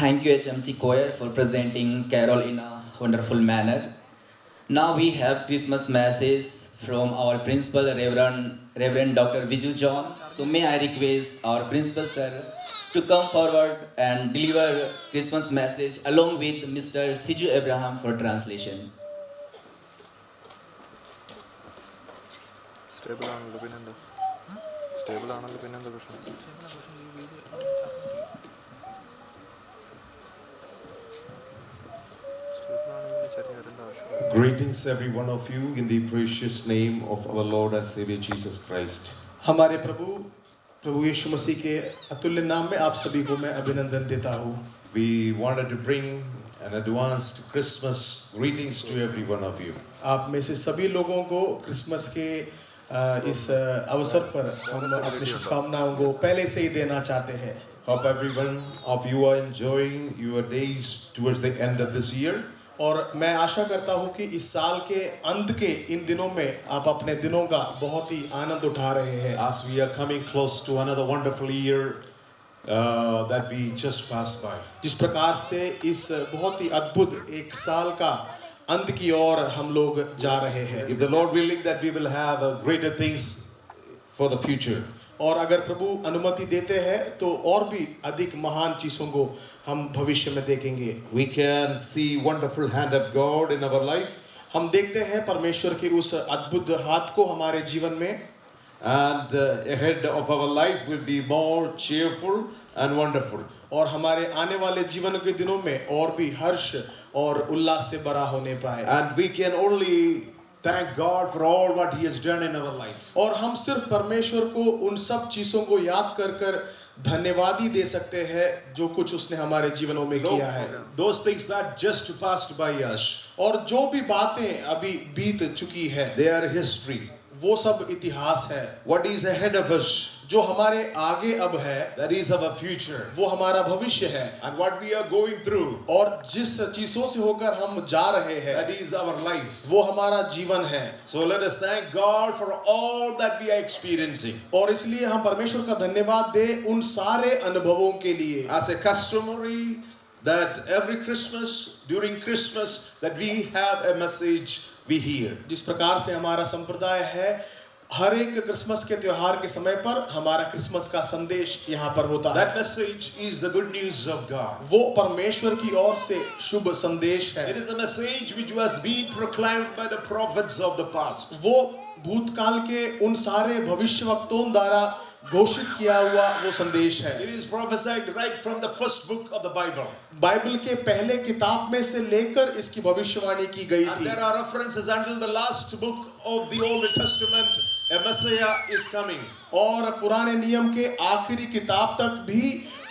Thank you HMC Choir for presenting Carol in a wonderful manner. Now we have Christmas message from our principal Reverend Dr. Viju John. So may I request our principal sir to come forward and deliver Christmas message along with Mr. Siju Abraham for translation. Stable ആണല്ലോ പിന്നെന്താ stable ആണല്ലോ പിന്നെന്താ പ്രശ്നം Greetings every one of you in the precious name of our Lord and Savior Jesus Christ. हमारे प्रभु यीशु मसीह के अतुल्य नाम में आप सभी को मैं अभिनंदन देता हूँ. We wanted to bring an advanced Christmas greetings to every one of you. आप में से सभी लोगों को क्रिसमस के इस अवसर पर हम अपनी शुभकामनाओं को पहले से ही देना चाहते हैं. Hope every one of you are enjoying your days towards the end of this year. और मैं आशा करता हूँ कि इस साल के अंत के इन दिनों में आप अपने दिनों का बहुत ही आनंद उठा रहे हैं. As we are coming close to another wonderful year that we just passed by. जिस प्रकार से इस बहुत ही अद्भुत एक साल का अंत की ओर हम लोग जा रहे हैं. If the Lord willing that we will have greater things for the future. और अगर प्रभु अनुमति देते हैं तो और भी अधिक महान चीजों को हम भविष्य में देखेंगे. We can see wonderful hand of God in our life. हम देखते हैं परमेश्वर के उस अद्भुत हाथ को हमारे जीवन में. and ahead of our life will be more cheerful and wonderful. और हमारे आने वाले जीवन के दिनों में और भी हर्ष और उल्लास से भरा होने पाए। And we can only thank God for all what He has done in our life. और हम सिर्फ परमेश्वर को उन सब चीजों को याद कर कर धन्यवाद ही दे सकते हैं जो कुछ उसने हमारे जीवनों में किया है। Those things that just passed by us, और जो भी बातें अभी बीत चुकी है they are history. वो सब इतिहास है। What is ahead of us, जो हमारे आगे अब है that is our future. वो हमारा भविष्य है। And what we are going through, और जिस चीजों से होकर हम जा रहे हैं that is our life. वो हमारा जीवन है। So let us thank God for all that we are experiencing. और इसलिए हम परमेश्वर का धन्यवाद दें उन सारे अनुभवों के लिए। As a customary, that every Christmas, during Christmas, that we have a message we hear. जिस प्रकार से हमारा संप्रदाय है, हर एक क्रिसमस के त्योहार के समय पर हमारा क्रिसमस का संदेश यहाँ पर होता है। That message is the good news of God. वो परमेश्वर की ओर से शुभ संदेश है। It is the message which was being proclaimed by the prophets of the past. वो भूतकाल के उन सारे भविष्यवक्ताओं द्वारा घोषित किया हुआ वो संदेश है। It is prophesied right from the first book of the Bible. Bible के पहले किताब में से लेकर इसकी भविष्यवाणी की गई And थी। there are references until the last book of the Old Testament, a Messiah is coming. और पुराने नियम के आखिरी किताब तक भी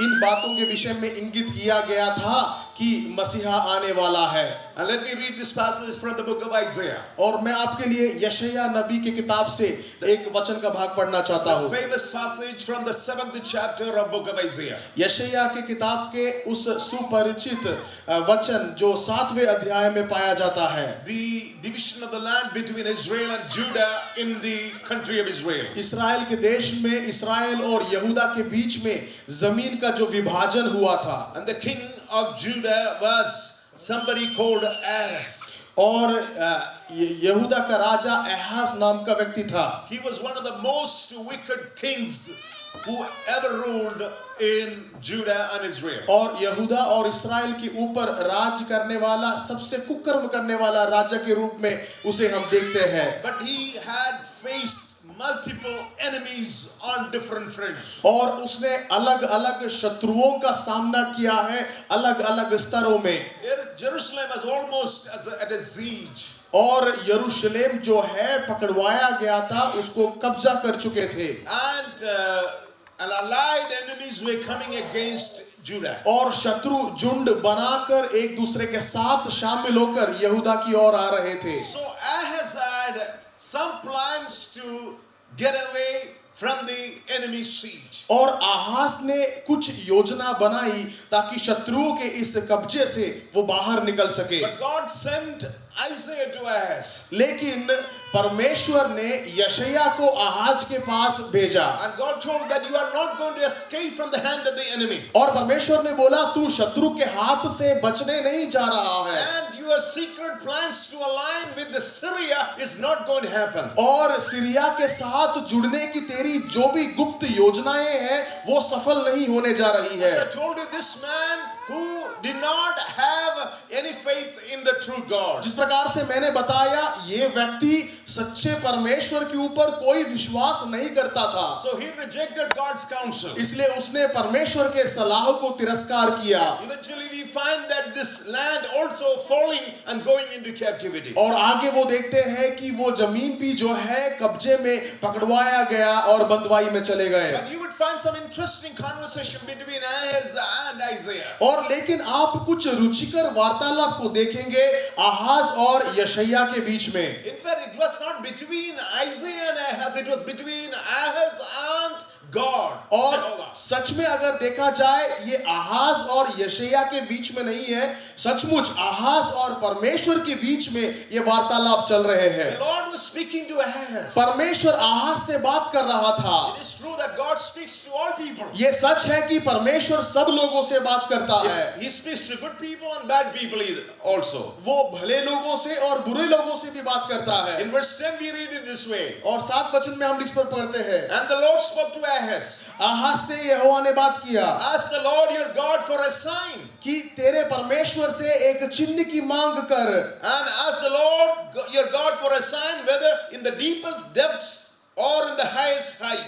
इन बातों के विषय में इंगित किया गया था कि मसीहा आने वाला है। And let me read this passage from the book of Isaiah. और मैं आपके लिए यशायाह नबी की किताब से एक वचन का भाग पढ़ना चाहता The हूँ। famous passage from the 7th chapter of book of Isaiah. यशायाह के किताब के उस सुपरिचित वचन जो 7वें अध्याय में पाया जाता है। The division of the land between Israel and Judah in the country of Israel. इस्राएल के देश में इस्राएल और यहूदा के बीच में जमीन का जो विभाजन हुआ था। And the king of Judah was somebody called Ahaz. और यहूदा का राजा अहाज नाम का व्यक्ति था। He was one of the most wicked kings who ever ruled in Judah and Israel. और यहूदा और इस्राएल के ऊपर राज करने वाला सबसे कुकर्म करने वाला राजा के रूप में उसे हम देखते हैं। But he had faced multiple enemies on different fronts. और उसने अलग-अलग शत्रुओं का सामना किया है अलग-अलग स्तरों में। Jerusalem was almost at a siege. और यरूशलेम जो है पकड़वाया गया था, उसको कब्जा कर चुके थे। And allied enemies were coming against Judah. और शत्रु झुंड बनाकर एक दूसरे के साथ शामिल होकर यहूदा की ओर आ रहे थे। So Ahaz had some plans to get away from the enemy's siege. और आहाज ने कुछ योजना बनाई ताकि शत्रुओं के इस कब्जे से वो बाहर निकल सके। But God sent Isaiah to Ahaz. लेकिन परमेश्वर ने यशायाह को आहाज के पास भेजा। And God told that you are not going to escape from the hand of the enemy. और परमेश्वर ने बोला तू शत्रु के हाथ से बचने नहीं जा रहा है। And your secret plans to align with the Syria is not going to happen. और सीरिया के साथ जुड़ने की तेरी जो भी गुप्त योजनाएं हैं वो सफल नहीं होने जा रही है। I told you, this man who did not have any faith in the true God. जिस प्रकार से मैंने बताया ये व्यक्ति सच्चे परमेश्वर के ऊपर कोई विश्वास नहीं करता था। So he rejected God's counsel. इसलिए उसने परमेश्वर के सलाह को तिरस्कार किया। Eventually we find that this land also falling and going into captivity. और आगे वो देखते हैं कि वो जमीन भी जो है कब्जे में पकड़वाया गया और बंदवाई में चले गए। But you would find some interesting conversation between Ahaz and Isaiah. और लेकिन आप कुछ रुचिकर वार्तालाप को देखेंगे आहाज और यशायाह के बीच में। In fact, it was not between Isaiah and Ahaz, it was between Ahaz and God. और Jehovah. सच में अगर देखा जाए ये आहाज और यशायाह के बीच में नहीं है, सचमुच आहाज और परमेश्वर के बीच में ये वार्तालाप चल रहे हैं। The Lord was speaking to Ahaz. परमेश्वर आहाज से बात कर रहा था। It is true that God speaks to all people. ये सच है कि परमेश्वर सब लोगों से बात करता है। He speaks to good people and bad people also. वो भले लोगों से और बुरे लोगों से भी बात करता है। In verse 10 we read it this way. और 7 वचन में हम इस पर पढ़ते हैं। And the Lord spoke to Ahaz. आहाज से यहोवा ने बात किया। Ask the Lord your God for a sign. कि तेरे परमेश्वर से एक चिन्ह की मांग कर। And ask the Lord your God for a sign, whether in the deepest depths or in the highest heights.